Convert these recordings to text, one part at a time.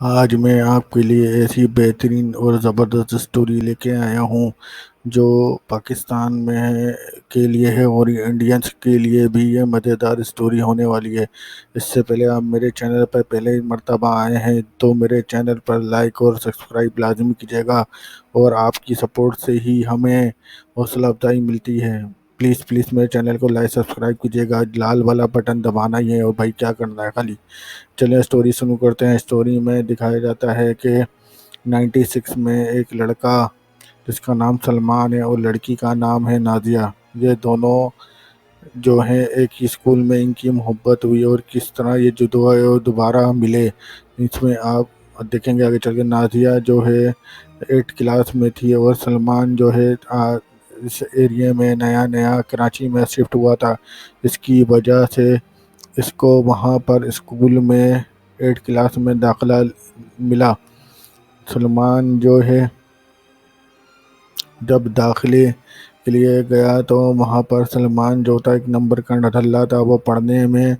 آج میں آپ کے لیے ایسی بہترین اور زبردست اسٹوری لے کے آیا ہوں جو پاکستان میں کے لیے ہے اور انڈینس کے لیے بھی یہ مزیدار اسٹوری ہونے والی ہے۔ اس سے پہلے آپ میرے چینل پر پہلے مرتبہ آئے ہیں تو میرے چینل پر لائک اور سبسکرائب لازمی کیجیے گا، اور آپ کی سپورٹ سے ہی ہمیں حوصلہ افزائی ملتی ہے۔ پلیز پلیز میرے چینل کو لائک سبسکرائب کیجیے گا، لال والا بٹن دبانا ہی ہے، اور بھائی کیا کرنا ہے خالی۔ چلیں اسٹوری شروع کرتے ہیں۔ اسٹوری میں دکھایا جاتا ہے کہ 96 میں ایک لڑکا جس کا نام سلمان ہے اور لڑکی کا نام ہے نازیہ، یہ دونوں جو ہیں ایک ہی اسکول میں ان کی محبت ہوئی، اور کس طرح یہ جدا ہوئے اور دوبارہ ملے اس میں آپ دیکھیں گے آگے چل کے۔ نازیہ جو ہے 8 کلاس میں تھی اور سلمان جو ہے اس ایریے میں نیا نیا کراچی میں شفٹ ہوا تھا، اس کی وجہ سے اس کو وہاں پر اسکول میں 8 کلاس میں داخلہ ملا۔ سلمان جو ہے جب داخلے کے لیے گیا تو وہاں پر سلمان جو تھا ایک نمبر کا ڈھلا تھا، وہ پڑھنے میں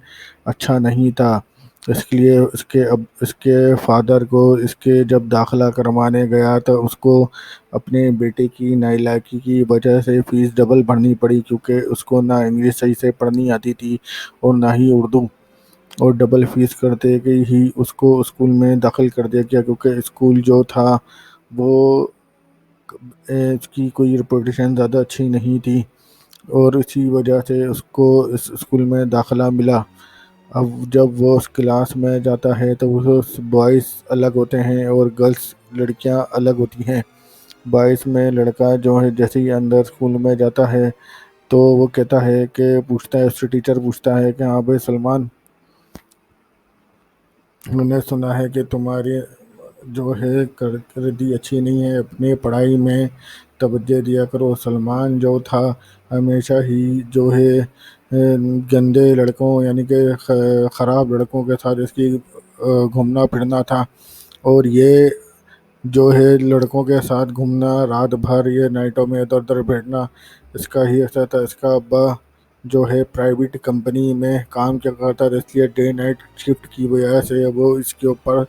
اچھا نہیں تھا۔ اس کے لیے اس کے فادر کو اس کے جب داخلہ کروانے گیا تو اس کو اپنے بیٹے کی نالائکی کی وجہ سے فیس ڈبل بھرنی پڑی، کیونکہ اس کو نہ انگلش صحیح سے پڑھنی آتی تھی اور نہ ہی اردو، اور ڈبل فیس کرتے ہی اس کو اسکول میں داخل کر دیا گیا، کیونکہ اسکول جو تھا وہ اس کی کوئی ریپوٹیشن زیادہ اچھی نہیں تھی، اور اسی وجہ سے اس کو اس اسکول میں داخلہ ملا۔ اب جب وہ اس کلاس میں جاتا ہے تو وہ بوائز الگ ہوتے ہیں اور گرلس لڑکیاں الگ ہوتی ہیں۔ بوائز میں لڑکا جو ہے جیسے ہی اندر اسکول میں جاتا ہے تو وہ کہتا ہے کہ پوچھتا ہے، اس سے ٹیچر پوچھتا ہے کہ ہاں بھائی سلمان، میں نے سنا ہے کہ تمہاری جو ہے کارکردگی اچھی نہیں ہے، اپنی پڑھائی میں توجہ دیا کرو۔ سلمان جو تھا ہمیشہ ہی جو ہے گندے لڑکوں یعنی کہ خراب لڑکوں کے ساتھ اس کی گھومنا پھرنا تھا، اور یہ جو ہے لڑکوں کے ساتھ گھومنا، رات بھر یہ نائٹوں میں ادھر ادھر بیٹھنا اس کا ہی ایسا تھا۔ اس کا ابا جو ہے پرائیویٹ کمپنی میں کام کیا کرتا تھا، اس لیے ڈے نائٹ شفٹ کی وجہ سے وہ اس کے اوپر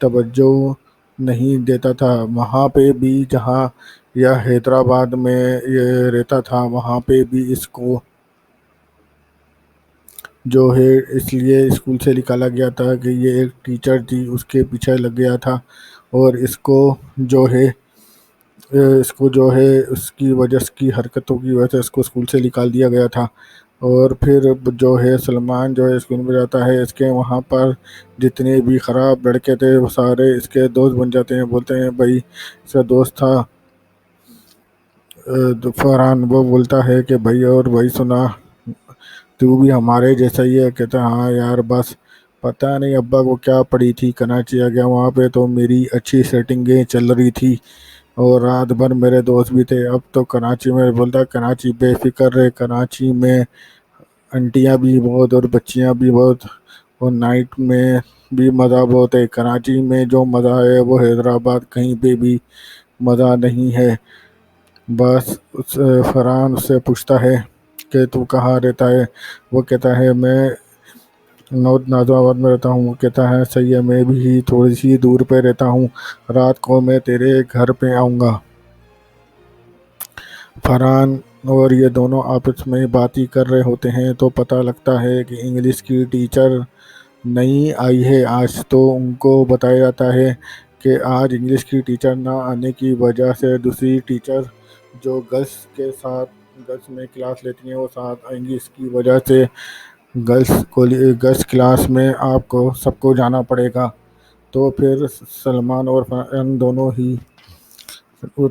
توجہ نہیں دیتا تھا۔ وہاں پہ بھی جہاں یا حیدرآباد میں یہ رہتا تھا وہاں پہ بھی اس کو جو ہے اس لیے اسکول سے نکالا گیا تھا کہ یہ ایک ٹیچر تھی اس کے پیچھے لگ گیا تھا، اور اس کو جو ہے اس کی وجہ اس کی حرکتوں کی وجہ سے اس کو اسکول سے نکال دیا گیا تھا۔ اور پھر جو ہے سلمان جو ہے اسکول میں جاتا ہے، اس کے وہاں پر جتنے بھی خراب لڑکے تھے وہ سارے اس کے دوست بن جاتے ہیں۔ بولتے ہیں بھائی اس کا دوست تھا فرحان، وہ بولتا ہے کہ بھائی اور بھائی سنا تو بھی ہمارے جیسا ہی ہے؟ کہتا ہے ہاں یار، بس پتہ نہیں ابا کو کیا پڑی تھی، کراچی آ گیا، وہاں پہ تو میری اچھی سیٹنگیں چل رہی تھی اور رات بھر میرے دوست بھی تھے۔ اب تو کراچی میں بولتا کراچی بے فکر ہے، کراچی میں انٹیاں بھی بہت اور بچیاں بھی بہت، اور نائٹ میں بھی مزہ بہت ہے۔ کراچی میں جو مزہ ہے وہ حیدرآباد کہیں پہ بھی مزہ نہیں ہے۔ بس فرحان اس سے پوچھتا ہے کہ تو کہاں رہتا ہے؟ وہ کہتا ہے میں نازو آباد میں رہتا ہوں۔ وہ کہتا ہے صحیح ہے، میں بھی تھوڑی سی دور پہ رہتا ہوں، رات کو میں تیرے گھر پہ آؤں گا۔ فرحان اور یہ دونوں آپس میں بات ہی کر رہے ہوتے ہیں تو پتہ لگتا ہے کہ انگلش کی ٹیچر نہیں آئی ہے آج۔ تو ان کو بتایا جاتا ہے کہ آج انگلش کی ٹیچر نہ آنے کی وجہ سے دوسری ٹیچر جو گرلس میں کلاس لیتی ہیں وہ ساتھ آئیں گی، اس کی وجہ سے گرلس کلاس میں آپ کو سب کو جانا پڑے گا۔ تو پھر سلمان اور فرحان دونوں ہی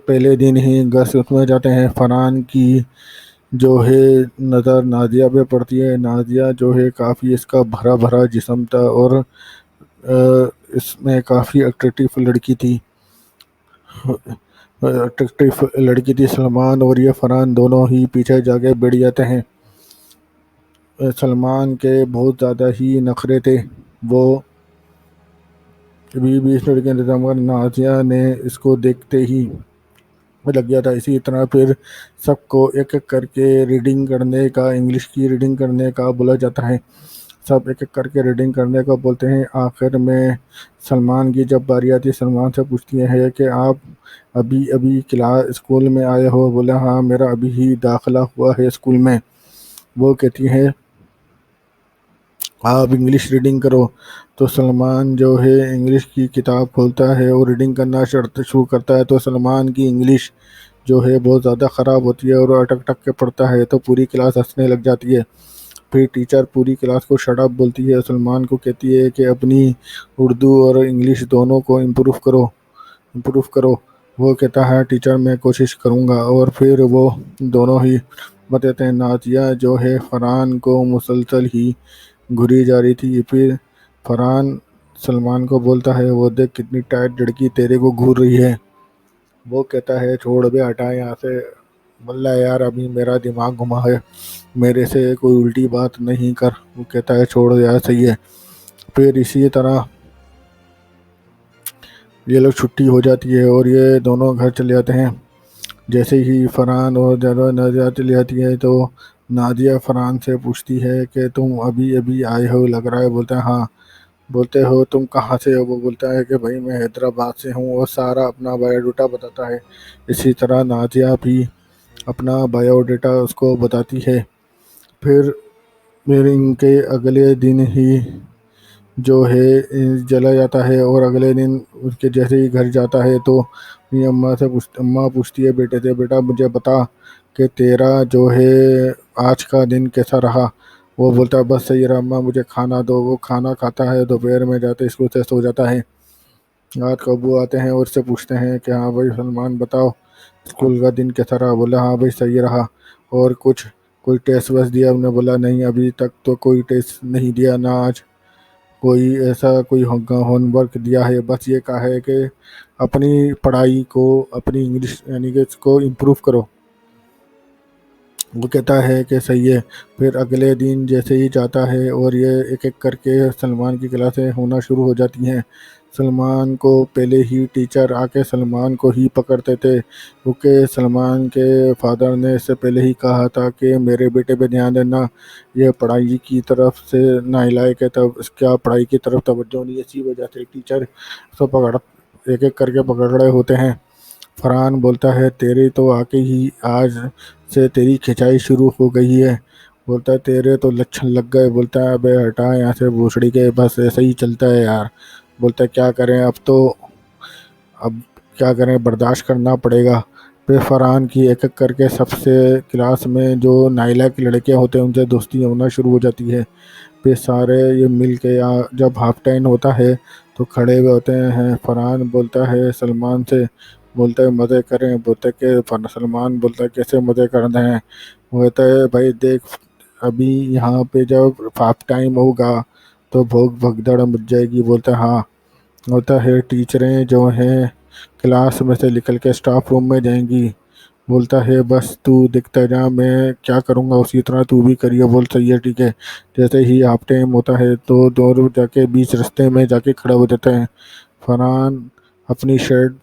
پہلے دن ہی گرلس میں جاتے ہیں۔ فرحان کی جو ہے نظر نازیہ پہ پڑتی ہے۔ نازیہ جو ہے کافی اس کا بھرا بھرا جسم تھا اور اس میں کافی اٹریکٹیو لڑکی تھی۔ سلمان اور یہ فرحان دونوں ہی پیچھے جا کے بیٹھ جاتے ہیں۔ سلمان کے بہت زیادہ ہی نخرے تھے، وہ بیس لڑکے انتظام کر، نازیہ نے اس کو دیکھتے ہی لگ گیا تھا۔ اسی طرح پھر سب کو ایک ایک کر کے ریڈنگ کرنے کا، انگلش کی ریڈنگ کرنے کا بولا جاتا ہے۔ سب ایک ایک کر کے ریڈنگ کرنے کو بولتے ہیں۔ آخر میں سلمان کی جب باری آتی ہے، سلمان سے پوچھتی ہے کہ آپ ابھی ابھی اسکول میں آئے ہو؟ بولا ہاں میرا ابھی ہی داخلہ ہوا ہے اسکول میں۔ وہ کہتی ہے آپ انگلش ریڈنگ کرو۔ تو سلمان جو ہے انگلش کی کتاب کھولتا ہے اور ریڈنگ کرنا شروع کرتا ہے، تو سلمان کی انگلش جو ہے بہت زیادہ خراب ہوتی ہے اور وہ اٹک ٹک کے پڑھتا ہے، تو پوری کلاس ہنسنے لگ جاتی ہے۔ پھر ٹیچر پوری کلاس کو شٹ اپ بولتی ہے، سلمان کو کہتی ہے کہ اپنی اردو اور انگلش دونوں کو امپروو کرو۔ وہ کہتا ہے ٹیچر میں کوشش کروں گا، اور پھر وہ دونوں ہی بتاتے ہیں۔ نازیہ جو ہے فرحان کو مسلسل ہی گھری جا رہی تھی، پھر فرحان سلمان کو بولتا ہے وہ دیکھ کتنی ٹائٹ لڑکی تیرے کو گھور رہی ہے۔ وہ کہتا ہے چھوڑ بے ہٹا یہاں سے، واللہ یار ابھی میرا دماغ گھما ہے، میرے سے کوئی الٹی بات نہیں کر۔ وہ کہتا ہے چھوڑ یار صحیح ہے۔ پھر اسی طرح یہ لوگ چھٹی ہو جاتی ہے اور یہ دونوں گھر چلے جاتے ہیں۔ جیسے ہی فرحان اور نازیہ چلی جاتی ہے تو نازیہ فرحان سے پوچھتی ہے کہ تم ابھی ابھی آئے ہو لگ رہا ہے؟ بولتا ہے ہاں۔ بولتے ہو تم کہاں سے ہو؟ وہ بولتا ہے کہ بھائی میں حیدرآباد سے ہوں، اور سارا اپنا بایو ڈیٹا بتاتا ہے۔ اسی طرح نازیہ بھی اپنا بایو ڈیٹا اس کو بتاتی ہے۔ پھر ان کے اگلے دن ہی جو ہے چلا جاتا ہے، اور اگلے دن اس کے جیسے ہی گھر جاتا ہے تو اپنی اماں پوچھتی ہے بیٹے سے، بیٹا مجھے بتا کہ تیرا جو ہے آج کا دن کیسا رہا؟ وہ بولتا ہے بس صحیح رہا اماں، مجھے کھانا دو۔ وہ کھانا کھاتا ہے، دوپہر میں جاتے اسکول سے سو جاتا ہے۔ رات کو ابو آتے ہیں اور اس سے پوچھتے ہیں کہ ہاں بھائی سلمان بتاؤ اسکول کا دن کیسا رہا؟ بولا ہاں بھائی صحیح رہا۔ اور کوئی ٹیسٹ ویسٹ دیا؟ انہوں نے بولا نہیں ابھی تک تو کوئی ٹیسٹ نہیں دیا، نہ آج کوئی ایسا کوئی ہوم ورک دیا ہے، بس یہ کہا ہے کہ اپنی پڑھائی کو، اپنی انگلش یعنی کہ اس کو امپروو کرو۔ وہ کہتا ہے کہ صحیح ہے۔ پھر اگلے دن جیسے ہی جاتا ہے اور یہ ایک ایک کر کے سلمان کی کلاسیں ہونا شروع ہو جاتی ہیں۔ سلمان کو پہلے ہی ٹیچر آ کے سلمان کو ہی پکڑتے تھے، کیونکہ سلمان کے فادر نے اس سے پہلے ہی کہا تھا کہ میرے بیٹے پہ دھیان دینا، یہ پڑھائی کی طرف سے نالائق ہے، تب اس کا پڑھائی کی طرف توجہ نہیں ہے، اسی وجہ سے ٹیچر اس کو ایک ایک کر کے پکڑ رہے ہوتے ہیں۔ فرحان بولتا ہے تیری تو آ کے ہی آج سے تیری کھنچائی شروع ہو گئی ہے۔ بولتا ہے تیرے تو لچھن لگ گئے۔ بولتا ہے ابے ہٹا یہاں سے بھوسڑی کے، بس ایسے ہی چلتا ہے یار۔ بولتا ہے کیا کریں اب کیا کریں، برداشت کرنا پڑے گا۔ پھر فرحان کی ایک ایک کر کے سب سے کلاس میں جو نائلہ کی لڑکیاں ہوتے ہیں ان سے دوستی ہونا شروع ہو جاتی ہے۔ پھر سارے یہ مل کے جب ہاف ٹائم ہوتا ہے تو کھڑے ہوئے ہوتے ہیں۔ فرحان بولتا ہے سلمان سے، بولتا ہے مزے کریں۔ بولتا ہے کہ سلمان بولتا ہے کیسے مزے کرنے ہیں؟ بولتا ہے بھائی دیکھ ابھی یہاں پہ جب ہاف ٹائم ہوگا تو بھوک بھگدڑ مچ جائے گی۔ بولتا ہے ہاں۔ ہوتا ہے ٹیچریں جو ہیں کلاس میں سے نکل کے اسٹاف روم میں جائیں گی۔ بولتا ہے بس تو دیکھتا جا، میں کیا کروں گا اسی طرح تو بھی کریے۔ بول صحیح ہے ٹھیک ہے۔ جیسے ہی ہاف ٹائم ہوتا ہے تو دونوں جا کے بیچ رستے میں جا کے کھڑا ہو جاتا ہے۔ فرحان اپنی شرٹ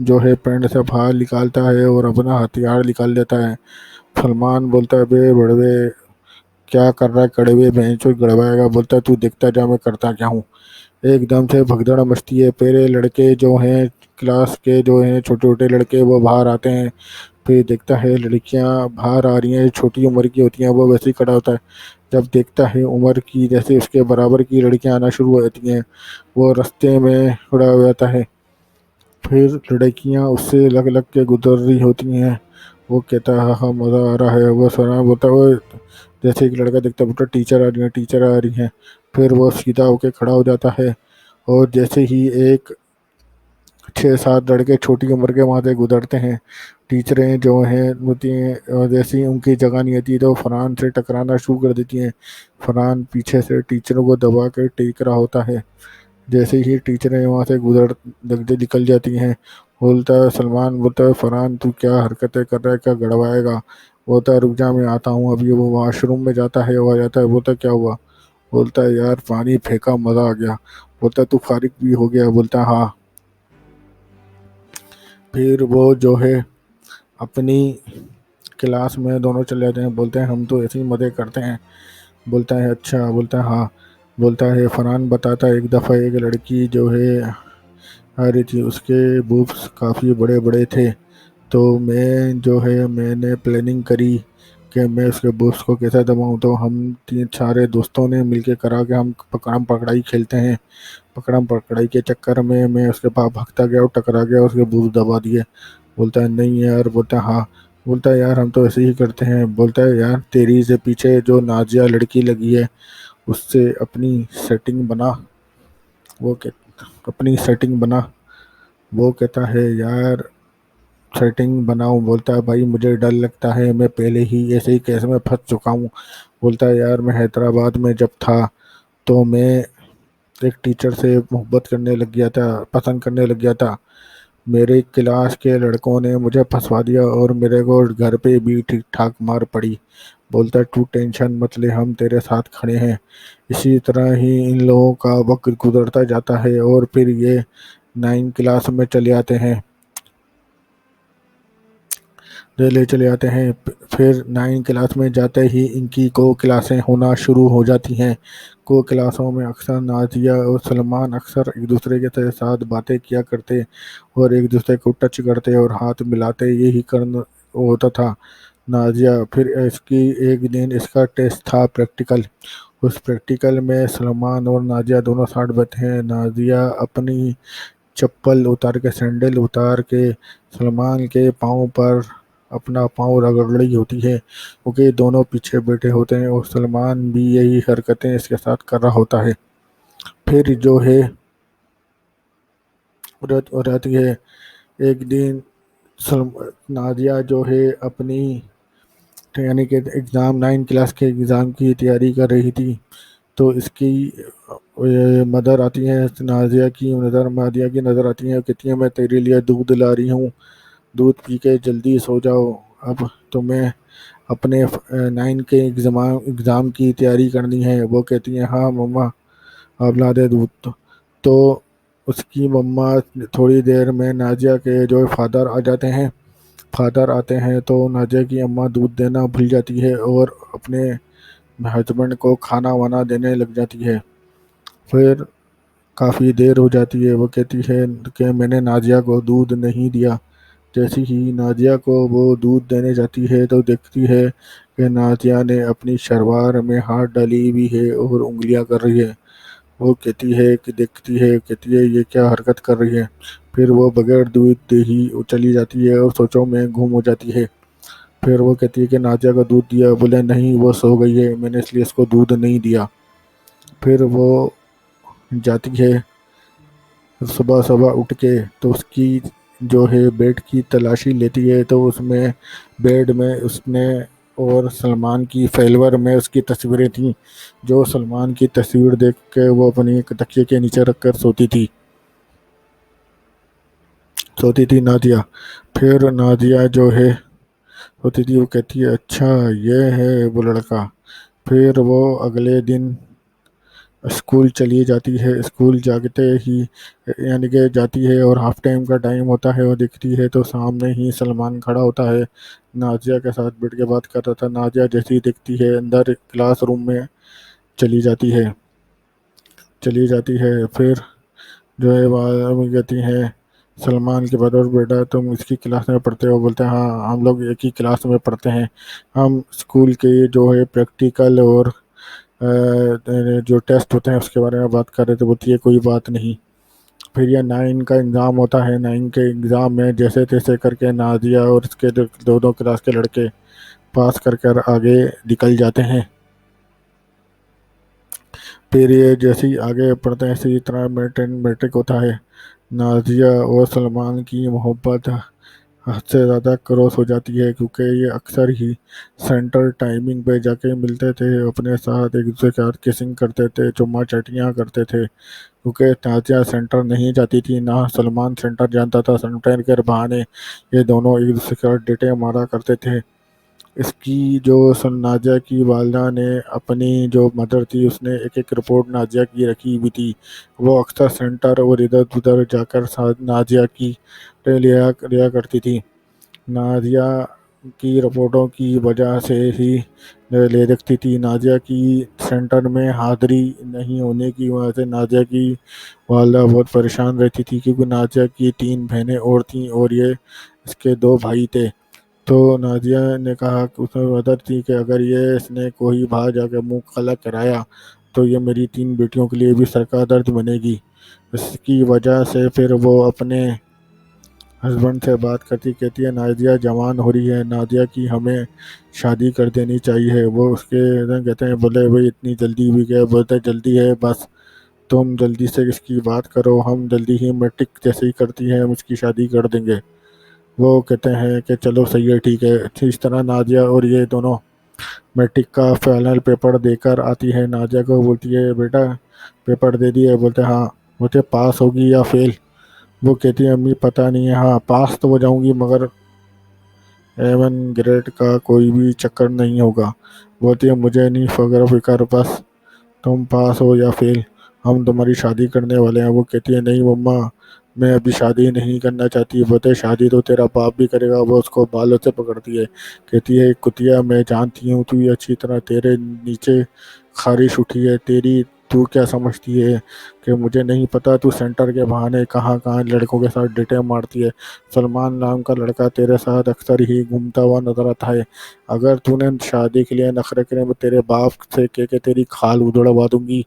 جو ہے پینٹ سے باہر نکالتا ہے اور اپنا ہتھیار نکال دیتا ہے۔ سلمان بولتا ہے بے بڑوے کیا کر رہا ہے کڑوے بھینچو گڑوائے گا؟ بولتا ہے تو دیکھتا جا میں کرتا کیا ہوں۔ ایک دم سے بھگدڑ مچتی ہے۔ پہلے لڑکے جو ہیں کلاس کے جو ہیں چھوٹے چھوٹے لڑکے وہ باہر آتے ہیں، پھر دیکھتا ہے لڑکیاں باہر آ رہی ہیں، چھوٹی عمر کی ہوتی ہیں، وہ ویسے ہی کھڑا ہوتا ہے۔ جب دیکھتا ہے عمر کی جیسے اس کے برابر کی لڑکیاں آنا شروع ہو جاتی ہیں، وہ رستے میں کھڑا ہو جاتا ہے۔ پھر لڑکیاں اس سے لگ لگ کے گزر رہی ہوتی ہیں۔ وہ کہتا ہے ہاں مزہ آ رہا ہے۔ وہ سنا بولتا ہے جیسے ایک لڑکا دیکھتا ہے بولتا ٹیچر آ رہی ہیں، ٹیچر آ رہی ہیں۔ پھر وہ سیدھا ہو کے کھڑا ہو جاتا ہے، اور جیسے ہی ایک 6-7 لڑکے چھوٹی عمر کے وہاں سے گزرتے ہیں، ٹیچریں جو ہیں ہوتی ہیں جیسے ہی ان کی جگہ نہیں آتی تو فرحان سے ٹکرانا شروع کر دیتی ہیں۔ فرحان پیچھے سے ٹیچروں کو دبا کے ٹیک رہا ہوتا ہے۔ جیسے ہی ٹیچریں وہاں سے نکل جاتی ہیں، بولتا ہے سلمان بولتا ہے فرحان تو کیا حرکتیں کر رہا ہے، کیا گڑوائے گا؟ بولتا ہے رک جا میں آتا ہوں ابھی۔ وہ واش روم میں جاتا ہے، وہ آ جاتا ہے، بولتا ہے کیا ہوا؟ بولتا ہے یار پانی پھینکا مزہ آ گیا۔ بولتا ہے تو فارغ بھی ہو گیا؟ بولتا ہے ہاں۔ پھر وہ جو ہے اپنی کلاس میں دونوں چلے جاتے ہیں، بولتے ہیں ہم تو ایسے ہی مزے کرتے ہیں۔ بولتا ہے اچھا، بولتا ہے ہاں، بولتا ہے فرحان بتاتا ہے ایک دفعہ ایک لڑکی جو ہے آ رہی تھی، اس کے بوبس کافی بڑے بڑے تھے، تو میں نے پلاننگ کری کہ میں اس کے بوبس کو کیسے دباؤں، تو ہم تین سارے دوستوں نے مل کے کرا کہ ہم پکڑم پکڑائی کھیلتے ہیں، پکڑم پکڑائی کے چکر میں اس کے پاس بھگتا گیا اور ٹکرا گیا، اس کے بوبس دبا دیے۔ بولتا ہے نہیں یار، بولتا ہے ہاں، بولتا ہے یار ہم تو ایسے ہی کرتے ہیں، بولتا ہے یار تیری سے پیچھے جو نازیہ لڑکی لگی ہے اس سے اپنی سیٹنگ بنا، وہ اپنی سیٹنگ بنا۔ وہ کہتا ہے یار سیٹنگ بناؤں؟ بولتا ہے بھائی مجھے ڈر لگتا ہے، میں پہلے ہی ایسے ہی کیس میں پھنس چکا ہوں۔ بولتا ہے یار میں حیدرآباد میں جب تھا تو میں ایک ٹیچر سے محبت کرنے لگ گیا تھا، پسند کرنے لگ گیا تھا، میرے کلاس کے لڑکوں نے مجھے پھنسوا دیا اور میرے کو گھر پہ بھی ٹھیک ٹھاک مار پڑی۔ بولتا ہے تو ٹینشن مت لے، ہم تیرے ساتھ کھڑے ہیں۔ اسی طرح ہی ان لوگوں کا وقت گزرتا جاتا ہے اور پھر یہ 9 کلاس میں چلے آتے ہیں، لے چلے آتے ہیں۔ پھر 9 کلاس میں جاتے ہی ان کی کو کلاسیں ہونا شروع ہو جاتی ہیں۔ کو کلاسوں میں اکثر نازیہ اور سلمان اکثر ایک دوسرے کے ساتھ باتیں کیا کرتے اور ایک دوسرے کو ٹچ کرتے اور ہاتھ ملاتے، یہی کرنا ہوتا تھا نازیہ۔ پھر اس کی ایک دن اس کا ٹیسٹ تھا پریکٹیکل، اس پریکٹیکل میں سلمان اور نازیہ دونوں ساتھ بیٹھے ہیں۔ نازیہ اپنی چپل اتار کے، سینڈل اتار کے سلمان کے پاؤں پر اپنا پاؤں رگڑ رہی ہوتی ہے، کیونکہ دونوں پیچھے بیٹھے ہوتے ہیں اور سلمان بھی یہی حرکتیں اس کے ساتھ کر رہا ہوتا ہے۔ پھر جو ہے رہتی ہے ایک دن نازیہ جو ہے اپنی یعنی کہ ایگزام 9 کلاس کے ایگزام کی تیاری کر رہی تھی، تو اس کی مدر آتی ہے، نازیہ کی نظر آتی ہے، کہتی ہے میں تیرے لیے دودھ لا رہی ہوں، دودھ پی کے جلدی سو جاؤ، اب تمہیں اپنے 9 کے ایگزام کی تیاری کرنی ہے۔ وہ کہتی ہیں ہاں مما، آپ لا دے دودھ۔ تو اس کی مما تھوڑی دیر میں نازیہ کے جو فادر آ جاتے ہیں، فادر آتے ہیں تو نازیہ کی اماں دودھ دینا بھول جاتی ہے اور اپنے ہسبینڈ کو کھانا وانا دینے لگ جاتی ہے۔ پھر کافی دیر ہو جاتی ہے، وہ کہتی ہے کہ میں نے نازیہ کو دودھ نہیں دیا۔ جیسے ہی نازیہ کو وہ دودھ دینے جاتی ہے تو دیکھتی ہے کہ نازیہ نے اپنی شلوار میں ہاتھ ڈالی ہوئی ہے اور انگلیاں کر رہی ہے۔ وہ کہتی ہے کہ کہتی ہے یہ کیا حرکت کر رہی ہے۔ پھر وہ بغیر دودھ دے ہی چلی جاتی ہے اور سوچوں میں گم ہو جاتی ہے۔ پھر وہ کہتی ہے کہ نازیہ کو دودھ دیا؟ بولے نہیں، وہ سو گئی ہے، میں نے اس لیے اس کو دودھ نہیں دیا۔ پھر وہ جاتی ہے صبح صبح اٹھ کے، تو اس کی جو ہے بیڈ کی تلاشی لیتی ہے، تو اس میں بیڈ میں اس نے اور سلمان کی فیلور میں اس کی تصویریں تھیں، جو سلمان کی تصویر دیکھ کے وہ اپنی تکیے کے نیچے رکھ کر سوتی تھی نازیہ۔ پھر نازیہ جو ہے ہوتی تھی، وہ کہتی ہے اچھا یہ ہے وہ لڑکا۔ پھر وہ اگلے دن اسکول چلی جاتی ہے، اسکول جاتے ہی یعنی کہ جاتی ہے اور ہاف ٹائم کا ٹائم ہوتا ہے، وہ دیکھتی ہے تو سامنے ہی سلمان کھڑا ہوتا ہے، نازیہ کے ساتھ بیٹھ کے بات کر رہا تھا۔ نازیہ جیسی دیکھتی ہے اندر کلاس روم میں چلی جاتی ہے۔ پھر جو ہے وہ کہتی ہے سلمان کے بدور بیٹا تم اس کی کلاس میں پڑھتے ہو؟ بولتے ہیں ہاں ہم لوگ ایک ہی کلاس میں پڑھتے ہیں، ہم اسکول کے جو ہے پریکٹیکل اور جو ٹیسٹ ہوتے ہیں اس کے بارے میں بات کر رہے تھے۔ بولتی ہے کوئی بات نہیں۔ پھر یہ 9 کا ایگزام ہوتا ہے، 9 کے ایگزام میں جیسے تیسے کر کے نازیہ اور اس کے دو کلاس کے لڑکے پاس کر آگے نکل جاتے ہیں۔ پھر یہ جیسے ہی آگے پڑھتے ہیں اسی طرح میٹرک ہوتا ہے۔ نازیہ اور سلمان کی محبت حد سے زیادہ کروس ہو جاتی ہے، کیونکہ یہ اکثر ہی سینٹر ٹائمنگ پہ جا کے ملتے تھے، اپنے ساتھ ایک دوسرے کے ساتھ کسنگ کرتے تھے، چما چٹیاں کرتے تھے، کیونکہ نازیہ سینٹر نہیں جاتی تھی، نہ سلمان سینٹر جانتا تھا۔ سینٹر کے بہانے یہ دونوں ایک دوسرے کے ساتھ ڈیٹیں مارا کرتے تھے۔ اس کی جو نازیہ کی والدہ نے اپنی جو مدر تھی اس نے ایک رپورٹ نازیہ کی رکھی ہوئی تھی، وہ اکثر سینٹر اور ادھر ادھر جا کر ساتھ نازیہ کی لیا کرتی تھی۔ نازیہ کی رپورٹوں کی وجہ سے ہی لے رکھتی تھی۔ نازیہ کی سینٹر میں حاضری نہیں ہونے کی وجہ سے نازیہ کی والدہ بہت پریشان رہتی تھی، کیونکہ نازیہ کی 3 بہنیں اور تھیں اور یہ اس کے 2 بھائی تھے۔ تو نازیہ نے کہا کہ اس میں مدر تھی کہ اگر اس نے کوئی باہر جا کے منہ کالا کرایا تو یہ میری 3 بیٹیوں کے لیے بھی سر کا درد بنے گی۔ اس کی وجہ سے پھر وہ اپنے ہسبینڈ سے بات کرتی، کہتی ہے نازیہ جوان ہو رہی ہے، نازیہ کی ہمیں شادی کر دینی چاہیے۔ وہ اس کے کہتے ہیں بولے بھائی اتنی جلدی بھی کیا؟ بولتے جلدی ہے بس تم جلدی سے اس کی بات کرو، ہم جلدی ہی میٹرک جیسے ہی کرتی ہیں ہم اس کی شادی کر دیں گے۔ وہ کہتے ہیں کہ چلو صحیح ہے ٹھیک ہے۔ اس طرح نازیہ اور یہ دونوں میٹرک کا فائنل پیپر دے کر آتی ہے۔ نازیہ کو بولتی ہے بیٹا پیپر دے دیا؟ بولتے ہاں۔ بولتے پاس ہوگی یا فیل؟ وہ کہتی ہے امی پتہ نہیں ہے، ہاں پاس تو ہو جاؤں گی مگر A1 گریڈ کا کوئی بھی چکر نہیں ہوگا۔ بولتی ہے مجھے نہیں فکر، بس تم پاس ہو یا فیل، ہم تمہاری شادی کرنے والے ہیں۔ وہ کہتی ہے نہیں مما میں ابھی شادی نہیں کرنا چاہتی۔ بولتے شادی تو تیرا باپ بھی کرے گا۔ وہ اس کو بالوں سے پکڑتی ہے، کہتی ہے کتیا میں جانتی ہوں تو یہ اچھی طرح تیرے نیچے خارش اٹھی ہے تیری، تو کیا سمجھتی ہے کہ مجھے نہیں پتا؟ تو سینٹر کے بہانے کہاں کہاں لڑکوں کے ساتھ ڈیٹیں مارتی ہے۔ سلمان نام کا لڑکا تیرے ساتھ اکثر ہی گھومتا ہوا نظر آتا ہے، اگر تو نے شادی کے لیے نخرے کرے میں تیرے باپ سے کہہ کے تیری کھال ادڑوا دوں گی۔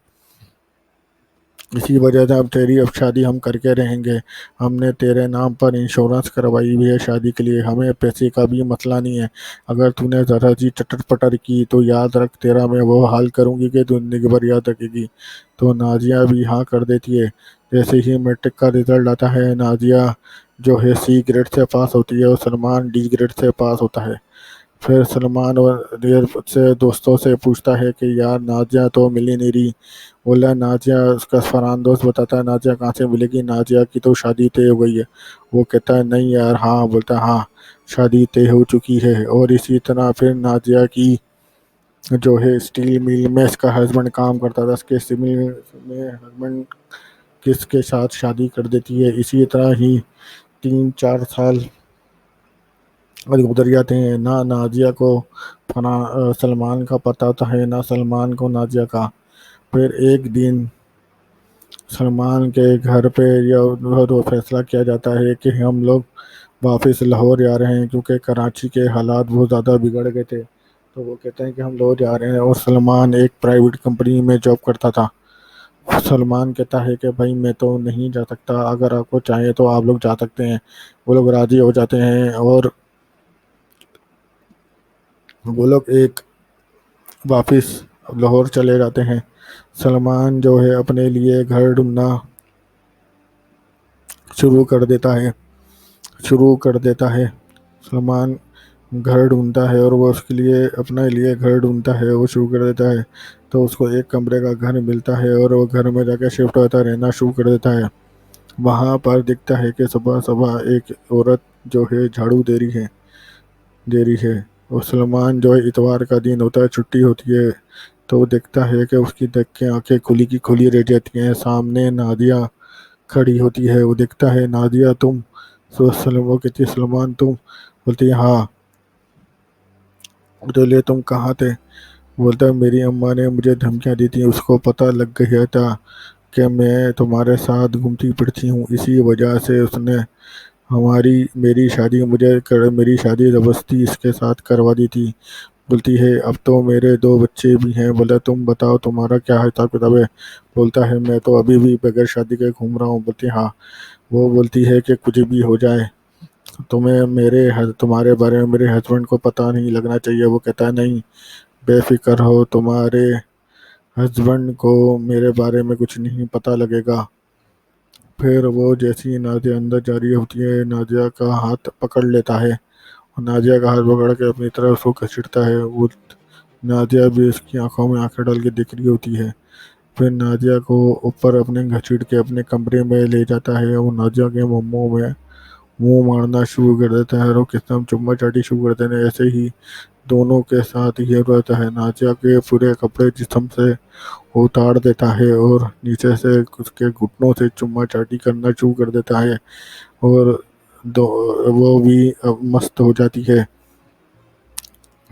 اسی وجہ سے اب شادی ہم کر کے رہیں گے۔ ہم نے تیرے نام پر انشورنس کروائی بھی ہے شادی کے لیے، ہمیں پیسے کا بھی مسئلہ نہیں ہے۔ اگر تو نے ذرا سی چٹر پٹر کی تو یاد رکھ تیرا میں وہ حال کروں گی کہ تو زندگی بھر یاد رکھے گی۔ تو نازیہ بھی ہاں کر دیتی ہے۔ جیسے ہی میٹرک کا رزلٹ آتا ہے نازیہ جو ہے C گریڈ سے پاس ہوتی ہے اور سلمان D گریڈ سے پاس ہوتا ہے۔ پھر سلمان اور دیر سے دوستوں سے پوچھتا ہے کہ یار نازیہ تو ملی نہیں رہی۔ بولا نازیہ، اس کا فرحان دوست بتاتا ہے نازیہ کہاں سے ملے گی، نازیہ کی تو شادی طے ہو گئی ہے۔ وہ کہتا ہے نہیں یار ہاں، بولتا ہاں شادی طے ہو چکی ہے۔ اور اسی طرح پھر نازیہ کی جو ہے اسٹیل مل میں اس کا ہسبینڈ کام کرتا تھا، اس کے اسٹیل مل میں ہسبینڈ کس کے ساتھ شادی کر دیتی ہے۔ اسی طرح ہی 3-4 سال گزر جاتے ہیں، نہ نازیہ کو سلمان کا پتہ ہوتا ہے نہ سلمان کو نازیہ کا۔ پھر ایک دن سلمان کے گھر پہ یہ فیصلہ کیا جاتا ہے کہ ہم لوگ واپس لاہور جا رہے ہیں، کیونکہ کراچی کے حالات بہت زیادہ بگڑ گئے تھے۔ تو وہ کہتے ہیں کہ ہم لاہور جا رہے ہیں، اور سلمان ایک پرائیویٹ کمپنی میں جاب کرتا تھا۔ سلمان کہتا ہے کہ بھائی میں تو نہیں جا سکتا، اگر آپ کو چاہیے تو آپ لوگ جا سکتے ہیں۔ وہ لوگ راضی ہو جاتے ہیں اور وہ لوگ واپس لاہور چلے جاتے ہیں۔ سلمان جو ہے اپنے لیے گھر ڈھونڈنا شروع کر دیتا ہے۔ سلمان گھر ڈھونڈتا ہے اور وہ اس کے لیے اپنے لیے گھر ڈھونڈتا ہے، وہ شروع کر دیتا ہے۔ تو اس کو ایک کمرے کا گھر ملتا ہے اور وہ گھر میں جا کے شفٹ ہوتا رہنا شروع کر دیتا ہے۔ وہاں پر دکھتا ہے کہ صبح صبح ایک عورت جو ہے جھاڑو دے رہی ہے۔ اور سلمان جو ہے اتوار کا دن ہوتا ہے، چھٹی ہوتی ہے، تو وہ دیکھتا ہے کہ اس کی دیکھ کے آنکھیں کھلی کی کھلی رہ جاتی ہیں۔ سامنے نازیہ کھڑی ہوتی ہے، وہ دیکھتا ہے نازیہ تم؟ وہ کہتی ہے سلمان تم؟ بولتی ہے ہاں۔ بولے تم کہاں تھے؟ بولتا ہے میری اماں نے مجھے دھمکیاں دی تھیں، اس کو پتہ لگ گیا تھا کہ میں تمہارے ساتھ گھومتی پھرتی ہوں، اسی وجہ سے اس نے میری شادی زبردستی اس کے ساتھ کروا دی تھی۔ بولتی ہے اب تو میرے 2 بچے بھی ہیں۔ بولا تم بتاؤ تمہارا کیا حساب کتاب ہے؟ بولتا ہے میں تو ابھی بھی بغیر شادی کے گھوم رہا ہوں۔ بولتی ہاں۔ وہ بولتی ہے کہ کچھ بھی ہو جائے تمہارے بارے میں میرے ہسبینڈ کو پتہ نہیں لگنا چاہیے۔ وہ کہتا ہے نہیں بے فکر ہو، تمہارے ہسبینڈ کو میرے بارے میں کچھ نہیں پتہ لگے گا۔ پھر وہ جیسی نازیہ اندر جا رہی ہوتی ہے نازیہ کا ہاتھ پکڑ لیتا ہے، اور نازیہ کا ہاتھ پکڑ کے اپنی طرف اس کو گھسیٹتا ہے۔ وہ نازیہ بھی اس کی آنکھوں میں آنکھیں ڈال کے دیکھ رہی ہوتی ہے۔ پھر نازیہ کو اوپر اپنے گھسیٹ کے اپنے کمرے میں لے جاتا ہے، اور نازیہ کے منہ مارنا شروع کر دیتا ہے، اور وہ کس طرح چما چاٹی شروع کر دیتے ہیں۔ ایسے ہی دونوں کے ساتھ یہ رہتا ہے، نازیہ کے پورے کپڑے جسم سے اتار دیتا ہے اور نیچے سے اس کے گھٹنوں سے چما چاٹی کرنا شروع کر دیتا ہے، اور وہ بھی مست ہو جاتی ہے۔